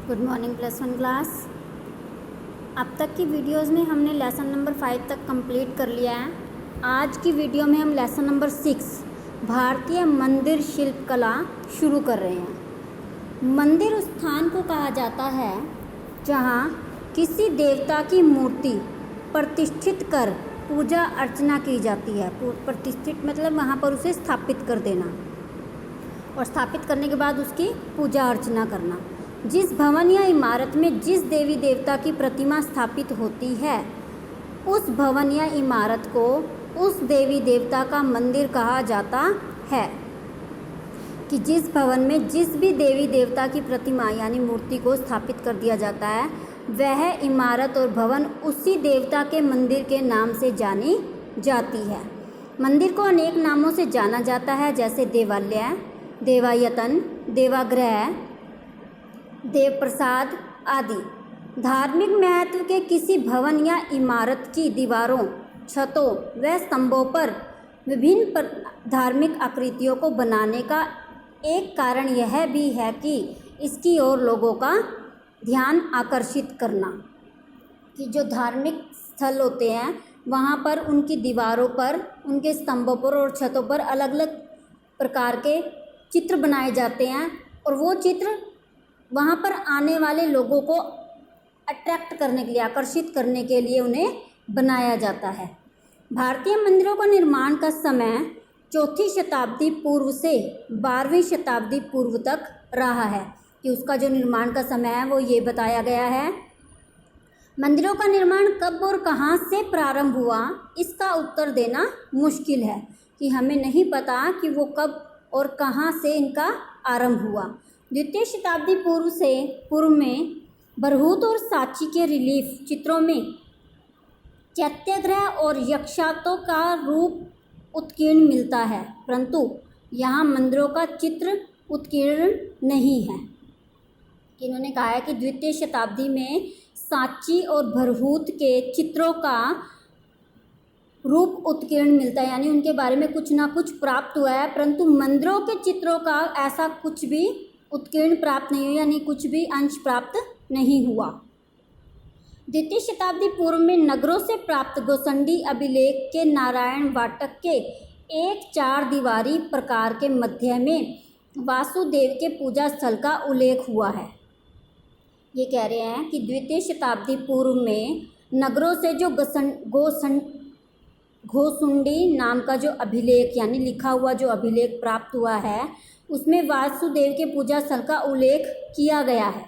Good morning plus one class. अब तक की वीडियोस में हमने लेसन नंबर 5 तक कंप्लीट कर लिया है। आज की वीडियो में हम लेसन नंबर 6 भारतीय मंदिर शिल्पकला शुरू कर रहे हैं। मंदिर उस स्थान को कहा जाता है जहाँ किसी देवता की मूर्ति प्रतिष्ठित कर पूजा अर्चना की जाती है। प्रतिष्ठित मतलब वहाँ पर उसे स्थापित कर देना और स्थापित करने के बाद उसकी पूजा अर्चना करना। जिस भवन या इमारत में जिस देवी देवता की प्रतिमा स्थापित होती है उस भवन या इमारत को उस देवी देवता का मंदिर कहा जाता है। कि जिस भवन में जिस भी देवी देवता की प्रतिमा यानी मूर्ति को स्थापित कर दिया जाता है वह इमारत और भवन उसी देवता के मंदिर के नाम से जानी जाती है। मंदिर को अनेक नामों से जाना जाता है, जैसे देवालय, देवायतन, देवागृह, देव प्रसाद आदि। धार्मिक महत्व के किसी भवन या इमारत की दीवारों, छतों व स्तंभों पर विभिन्न धार्मिक आकृतियों को बनाने का एक कारण यह भी है कि इसकी ओर लोगों का ध्यान आकर्षित करना। कि जो धार्मिक स्थल होते हैं वहाँ पर उनकी दीवारों पर, उनके स्तंभों पर और छतों पर अलग अलग प्रकार के चित्र बनाए जाते हैं और वो चित्र वहाँ पर आने वाले लोगों को अट्रैक्ट करने के लिए, आकर्षित करने के लिए उन्हें बनाया जाता है। भारतीय मंदिरों का निर्माण का समय 4वीं शताब्दी पूर्व से 12वीं शताब्दी पूर्व तक रहा है। कि उसका जो निर्माण का समय है वो ये बताया गया है। मंदिरों का निर्माण कब और कहाँ से प्रारंभ हुआ इसका उत्तर देना मुश्किल है। कि हमें नहीं पता कि वो कब और कहाँ से इनका आरंभ हुआ। 2वीं शताब्दी पूर्व में बरहूत और सांची के रिलीफ चित्रों में चैत्यग्रह और यक्षातों का रूप उत्कीर्ण मिलता है, परंतु यहाँ मंदिरों का चित्र उत्कीर्ण नहीं है। इन्होंने कहा है कि 2वीं शताब्दी में सांची और बरहूत के चित्रों का रूप उत्कीर्ण मिलता है, यानी उनके बारे में कुछ ना कुछ प्राप्त हुआ है, परंतु मंदिरों के चित्रों का ऐसा कुछ भी उत्कीर्ण प्राप्त नहीं हुआ, यानी कुछ भी अंश प्राप्त नहीं हुआ। 2वीं शताब्दी पूर्व में नगरों से प्राप्त गोसंडी अभिलेख के नारायण वाटक के एक 4 दीवारी प्रकार के मध्य में वासुदेव के पूजा स्थल का उल्लेख हुआ है। ये कह रहे हैं कि 2वीं शताब्दी पूर्व में नगरों से जो घोसुंडी नाम का जो अभिलेख यानी लिखा हुआ जो अभिलेख प्राप्त हुआ है उसमें वासुदेव के पूजा स्थल का उल्लेख किया गया है।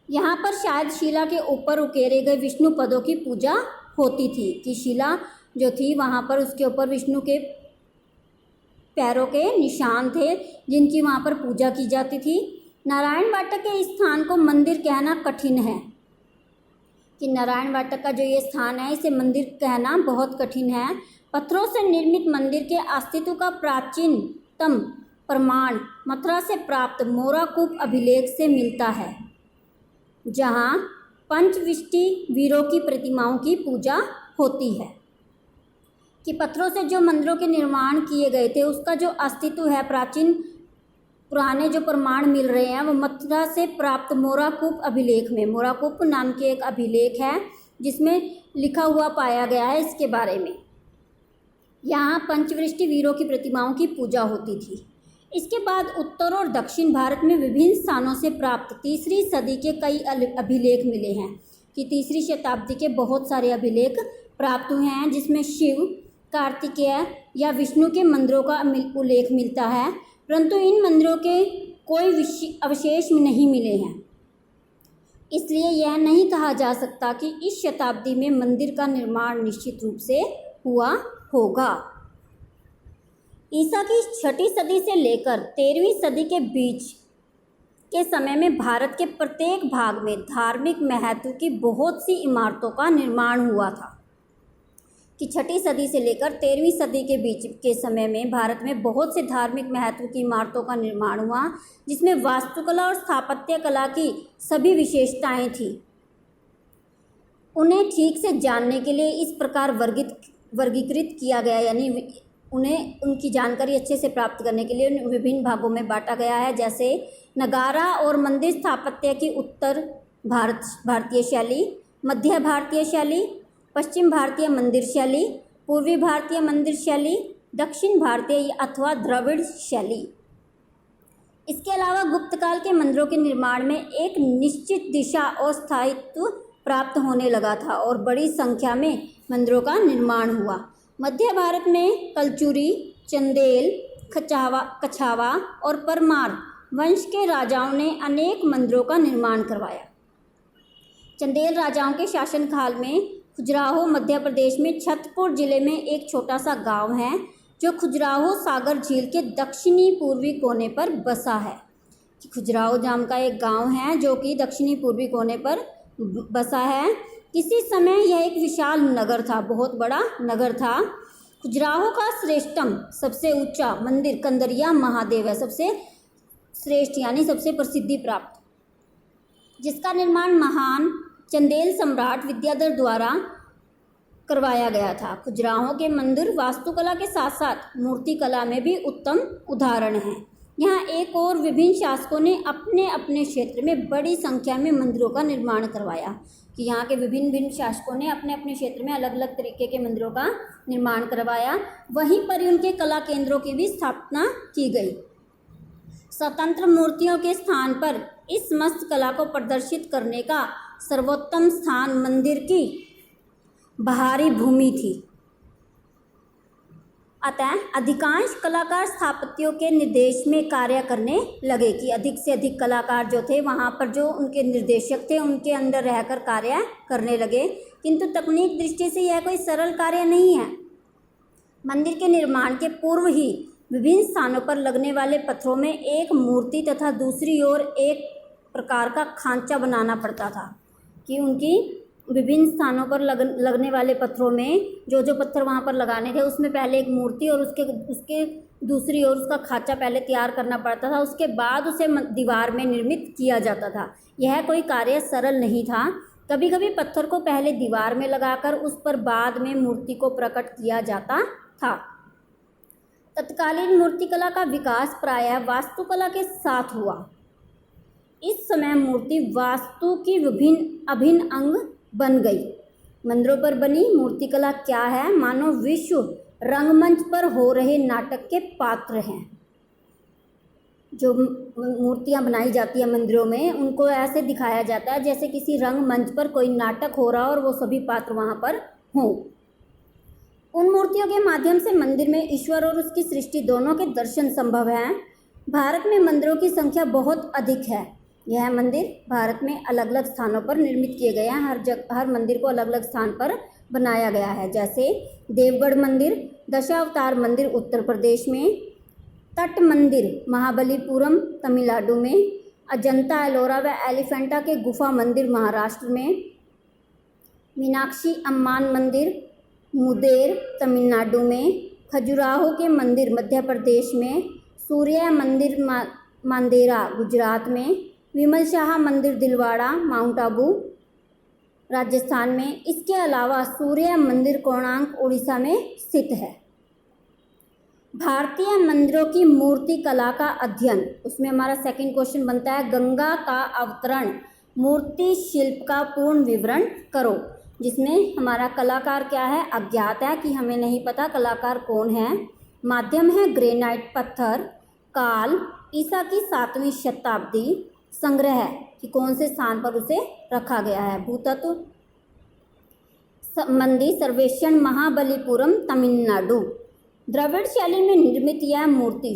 यहाँ पर शायद शिला के ऊपर उकेरे गए विष्णु पदों की पूजा होती थी। कि शिला जो थी वहाँ पर उसके ऊपर विष्णु के पैरों के निशान थे जिनकी वहाँ पर पूजा की जाती थी। नारायण वाटक के इस स्थान को मंदिर कहना कठिन है। कि नारायण वाटक का जो ये स्थान है इसे मंदिर कहना बहुत कठिन है। पत्थरों से निर्मित मंदिर के अस्तित्व का प्राचीनतम प्रमाण मथुरा से प्राप्त मोराकूप अभिलेख से मिलता है, जहाँ पंचविष्टि वीरों की प्रतिमाओं की पूजा होती है। कि पत्थरों से जो मंदिरों के निर्माण किए गए थे उसका जो अस्तित्व है, प्राचीन पुराने जो प्रमाण मिल रहे हैं वो मथुरा से प्राप्त मोराकूप अभिलेख में, मोराकूप नाम के एक अभिलेख है जिसमें लिखा हुआ पाया गया है इसके बारे में। यहाँ पंचवृष्टि वीरों की प्रतिमाओं की पूजा होती थी। इसके बाद उत्तर और दक्षिण भारत में विभिन्न स्थानों से प्राप्त 3री सदी के कई अभिलेख मिले हैं। कि 3री शताब्दी के बहुत सारे अभिलेख प्राप्त हुए हैं जिसमें शिव, कार्तिकेय या विष्णु के मंदिरों का उल्लेख मिलता है, परंतु इन मंदिरों के कोई अवशेष नहीं मिले हैं। इसलिए यह नहीं कहा जा सकता कि इस शताब्दी में मंदिर का निर्माण निश्चित रूप से हुआ होगा। ईसा की 6वीं सदी से लेकर 13वीं सदी के बीच के समय में भारत के प्रत्येक भाग में धार्मिक महत्व की बहुत सी इमारतों का निर्माण हुआ था। कि 6वीं सदी से लेकर 13वीं सदी के बीच के समय में भारत में बहुत से धार्मिक महत्व की इमारतों का निर्माण हुआ जिसमें वास्तुकला और स्थापत्य कला की सभी विशेषताएं थी। उन्हें ठीक से जानने के लिए इस प्रकार वर्गीकृत किया गया, यानी उन्हें उनकी जानकारी अच्छे से प्राप्त करने के लिए उन्हें विभिन्न भागों में बांटा गया है, जैसे नगारा और मंदिर स्थापत्य की उत्तर भारतीय शैली, मध्य भारतीय शैली, पश्चिम भारतीय मंदिर शैली, पूर्वी भारतीय मंदिर शैली, दक्षिण भारतीय अथवा द्रविड़ शैली। इसके अलावा गुप्त काल के मंदिरों के निर्माण में एक निश्चित दिशा और स्थायित्व प्राप्त होने लगा था और बड़ी संख्या में मंदिरों का निर्माण हुआ। मध्य भारत में कलचुरी, चंदेल, कछावा और परमार वंश के राजाओं ने अनेक मंदिरों का निर्माण करवाया। चंदेल राजाओं के शासनकाल में खजुराहो मध्य प्रदेश में छतरपुर जिले में एक छोटा सा गांव है जो खजुराहो सागर झील के दक्षिणी पूर्वी कोने पर बसा है। खजुराहो नाम का एक गांव है जो कि दक्षिणी पूर्वी कोने पर बसा है। किसी समय यह एक विशाल नगर था, बहुत बड़ा नगर था। खजुराहो का श्रेष्ठतम सबसे ऊंचा मंदिर कंदरिया महादेव है, सबसे श्रेष्ठ यानी सबसे प्रसिद्धि प्राप्त, जिसका निर्माण महान चंदेल सम्राट विद्याधर द्वारा करवाया गया था। खजुराहो के मंदिर वास्तुकला के साथ साथ मूर्तिकला में भी उत्तम उदाहरण हैं। यहाँ एक और विभिन्न शासकों ने अपने अपने क्षेत्र में बड़ी संख्या में मंदिरों का निर्माण करवाया, कि यहाँ के विभिन्न शासकों ने अपने अपने क्षेत्र में अलग अलग तरीके के मंदिरों का निर्माण करवाया। वहीं पर उनके कला केंद्रों की भी स्थापना की गई। स्वतंत्र मूर्तियों के स्थान पर इस मस्त कला को प्रदर्शित करने का सर्वोत्तम स्थान मंदिर की बाहरी भूमि थी। अतः अधिकांश कलाकार स्थापत्यों के निर्देश में कार्य करने लगे, कि अधिक से अधिक कलाकार जो थे वहाँ पर जो उनके निर्देशक थे उनके अंदर रहकर कार्य करने लगे। किंतु तकनीक दृष्टि से यह कोई सरल कार्य नहीं है। मंदिर के निर्माण के पूर्व ही विभिन्न स्थानों पर लगने वाले पत्थरों में एक मूर्ति तथा दूसरी ओर एक प्रकार का खांचा बनाना पड़ता था, कि उनकी विभिन्न स्थानों पर लगने वाले पत्थरों में जो पत्थर वहाँ पर लगाने थे उसमें पहले एक मूर्ति और उसके दूसरी ओर उसका खांचा पहले तैयार करना पड़ता था, उसके बाद उसे दीवार में निर्मित किया जाता था। यह कोई कार्य सरल नहीं था। कभी कभी पत्थर को पहले दीवार में लगाकर उस पर बाद में मूर्ति को प्रकट किया जाता था। तत्कालीन मूर्तिकला का विकास प्रायः वास्तुकला के साथ हुआ। इस समय मूर्ति वास्तु की विभिन्न अभिन्न अंग बन गई। मंदिरों पर बनी मूर्तिकला क्या है? मानो विश्व रंगमंच पर हो रहे नाटक के पात्र हैं। जो मूर्तियां बनाई जाती है मंदिरों में, उनको ऐसे दिखाया जाता है जैसे किसी रंगमंच पर कोई नाटक हो रहा और वो सभी पात्र वहाँ पर हों। उन मूर्तियों के माध्यम से मंदिर में ईश्वर और उसकी सृष्टि दोनों के दर्शन संभव हैं। भारत में मंदिरों की संख्या बहुत अधिक है। यह मंदिर भारत में अलग अलग स्थानों पर निर्मित किए गए हैं। हर मंदिर को अलग अलग स्थान पर बनाया गया है, जैसे देवगढ़ मंदिर, दशावतार मंदिर उत्तर प्रदेश में, तट मंदिर महाबलीपुरम तमिलनाडु में, अजंता एलोरा व एलिफेंटा के गुफा मंदिर महाराष्ट्र में, मीनाक्षी अम्मान मंदिर मुदेर तमिलनाडु में, खजुराहो के मंदिर मध्य प्रदेश में, सूर्य मंदिर मांदेरा गुजरात में, विमल शाह मंदिर दिलवाड़ा माउंट आबू राजस्थान में। इसके अलावा सूर्य मंदिर कोणार्क उड़ीसा में स्थित है। भारतीय मंदिरों की मूर्ति कला का अध्ययन, उसमें हमारा सेकंड क्वेश्चन बनता है, गंगा का अवतरण मूर्ति शिल्प का पूर्ण विवरण करो। जिसमें हमारा कलाकार क्या है? अज्ञात है, कि हमें नहीं पता कलाकार कौन है। माध्यम है ग्रेनाइट पत्थर। काल ईसा की 7वीं शताब्दी। संग्रह है कि कौन से स्थान पर उसे रखा गया है। भूतत्व मंदिर सर्वेक्षण महाबलीपुरम तमिलनाडु। द्रविड़ शैली में निर्मित यह मूर्ति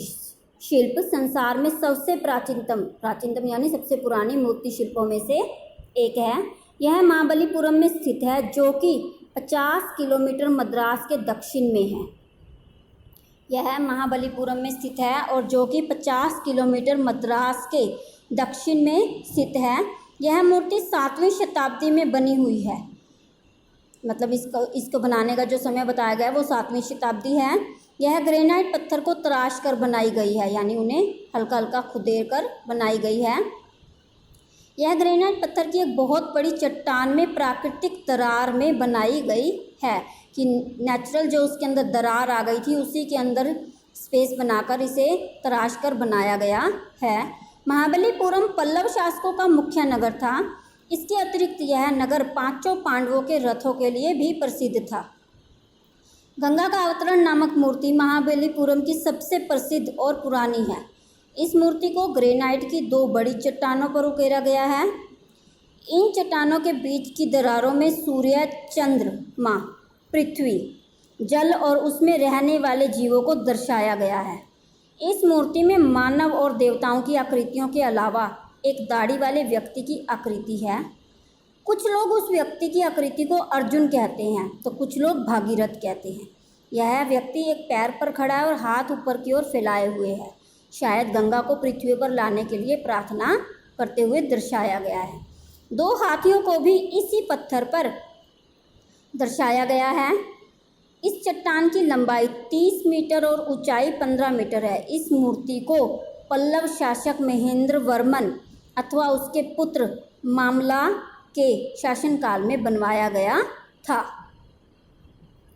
शिल्प संसार में सबसे प्राचीनतम यानी सबसे पुरानी मूर्ति शिल्पों में से एक है। यह महाबलीपुरम में स्थित है, जो कि 50 किलोमीटर मद्रास के दक्षिण में है। यह महाबलीपुरम में स्थित है और जो कि 50 किलोमीटर मद्रास के दक्षिण में स्थित है। यह मूर्ति 7वीं शताब्दी में बनी हुई है। मतलब इसको बनाने का जो समय बताया गया है वो 7वीं शताब्दी है। यह ग्रेनाइट पत्थर को तराश कर बनाई गई है, यानी उन्हें हल्का हल्का खुदेर कर बनाई गई है। यह ग्रेनाइट पत्थर की एक बहुत बड़ी चट्टान में प्राकृतिक दरार में बनाई गई है कि नेचुरल जो उसके अंदर दरार आ गई थी उसी के अंदर स्पेस बनाकर इसे तराश कर बनाया गया है। महाबलीपुरम पल्लव शासकों का मुख्य नगर था। इसके अतिरिक्त यह नगर 5 पांडवों के रथों के लिए भी प्रसिद्ध था। गंगा का अवतरण नामक मूर्ति महाबलीपुरम की सबसे प्रसिद्ध और पुरानी है। इस मूर्ति को ग्रेनाइट की 2 बड़ी चट्टानों पर उकेरा गया है। इन चट्टानों के बीच की दरारों में सूर्य, चंद्रमा, पृथ्वी, जल और उसमें रहने वाले जीवों को दर्शाया गया है। इस मूर्ति में मानव और देवताओं की आकृतियों के अलावा एक दाढ़ी वाले व्यक्ति की आकृति है। कुछ लोग उस व्यक्ति की आकृति को अर्जुन कहते हैं तो कुछ लोग भागीरथ कहते हैं। यह व्यक्ति एक पैर पर खड़ा है और हाथ ऊपर की ओर फैलाए हुए है। शायद गंगा को पृथ्वी पर लाने के लिए प्रार्थना करते हुए दर्शाया गया है। 2 हाथियों को भी इसी पत्थर पर दर्शाया गया है। इस चट्टान की लंबाई 30 मीटर और ऊंचाई 15 मीटर है। इस मूर्ति को पल्लव शासक महेंद्र वर्मन अथवा उसके पुत्र मामला के शासनकाल में बनवाया गया था।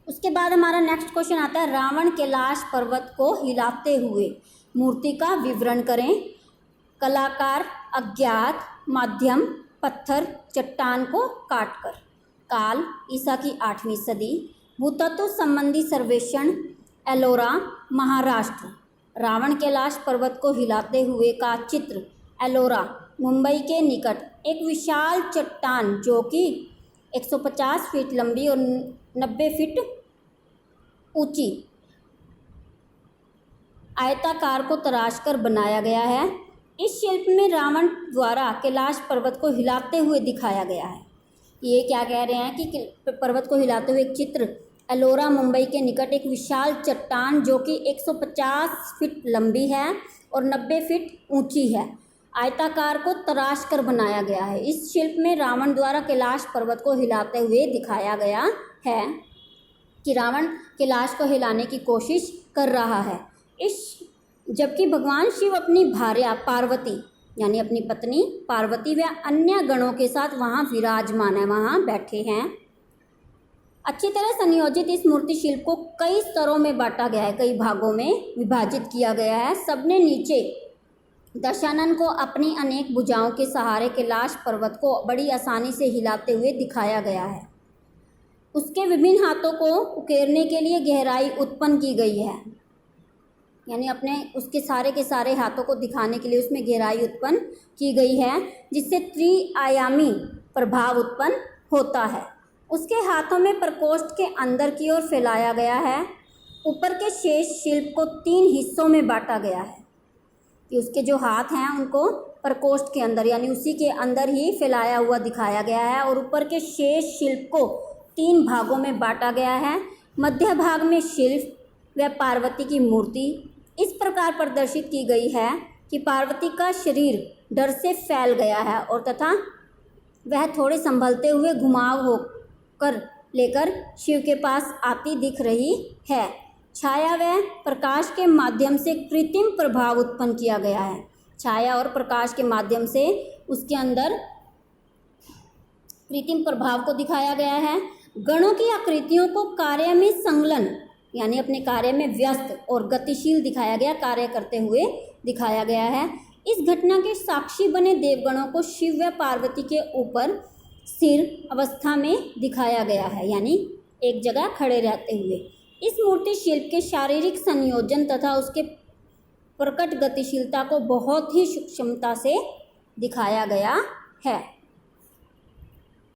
उसके बाद हमारा नेक्स्ट क्वेश्चन आता है, रावण कैलाश पर्वत को हिलाते हुए मूर्ति का विवरण करें। कलाकार अज्ञात, माध्यम, पत्थर, चट्टान को काटकर। काल ईसा की 8वीं सदी। भूतत्व संबंधी सर्वेक्षण एलोरा, महाराष्ट्र। रावण कैलाश पर्वत को हिलाते हुए का चित्र एलोरा, मुंबई के निकट एक विशाल चट्टान जो कि 150 फीट लंबी और 90 फीट ऊंची आयताकार को तराश कर बनाया गया है। इस शिल्प में रावण द्वारा कैलाश पर्वत को हिलाते हुए दिखाया गया है। ये क्या कह रहे हैं कि पर्वत को हिलाते हुए एक चित्र एलोरा, मुंबई के निकट एक विशाल चट्टान जो कि 150 फीट लंबी है और 90 फीट ऊंची है, आयताकार को तराश कर बनाया गया है। इस शिल्प में रावण द्वारा कैलाश पर्वत को हिलाते हुए दिखाया गया है कि रावण कैलाश को हिलाने की कोशिश कर रहा है। जबकि भगवान शिव अपनी भार्या पार्वती यानी अपनी पत्नी पार्वती व अन्य गणों के साथ वहाँ विराजमान है, वहाँ बैठे हैं। अच्छी तरह संयोजित इस मूर्ति शिल्प को कई स्तरों में बांटा गया है, कई भागों में विभाजित किया गया है। सबने नीचे दशानन को अपनी अनेक भुजाओं के सहारे कैलाश पर्वत को बड़ी आसानी से हिलाते हुए दिखाया गया है। उसके विभिन्न हाथों को उकेरने के लिए गहराई उत्पन्न की गई है, यानी अपने उसके सारे के सारे हाथों को दिखाने के लिए उसमें गहराई उत्पन्न की गई है, जिससे त्रिआयामी प्रभाव उत्पन्न होता है। उसके हाथों में प्रकोष्ठ के अंदर की ओर फैलाया गया है। ऊपर के शेष शिल्प को 3 हिस्सों में बांटा गया है कि उसके जो हाथ हैं उनको प्रकोष्ठ के अंदर यानी उसी के अंदर ही फैलाया हुआ दिखाया गया है और ऊपर के शेष शिल्प को 3 भागों में बांटा गया है। मध्य भाग में शिल्प व पार्वती की मूर्ति इस प्रकार प्रदर्शित की गई है कि पार्वती का शरीर डर से फैल गया है और तथा वह थोड़े संभलते हुए घुमाव होकर लेकर शिव के पास आती दिख रही है। छाया व प्रकाश के माध्यम से कृत्रिम प्रभाव उत्पन्न किया गया है। छाया और प्रकाश के माध्यम से उसके अंदर कृत्रिम प्रभाव को दिखाया गया है। गणों की आकृतियों को कार्य में संलग्न यानी अपने कार्य में व्यस्त और गतिशील दिखाया गया, कार्य करते हुए दिखाया गया है। इस घटना के साक्षी बने देवगणों को शिव व पार्वती के ऊपर स्थिर अवस्था में दिखाया गया है, यानी एक जगह खड़े रहते हुए। इस मूर्ति शिल्प के शारीरिक संयोजन तथा उसके प्रकट गतिशीलता को बहुत ही सूक्ष्मता से दिखाया गया है।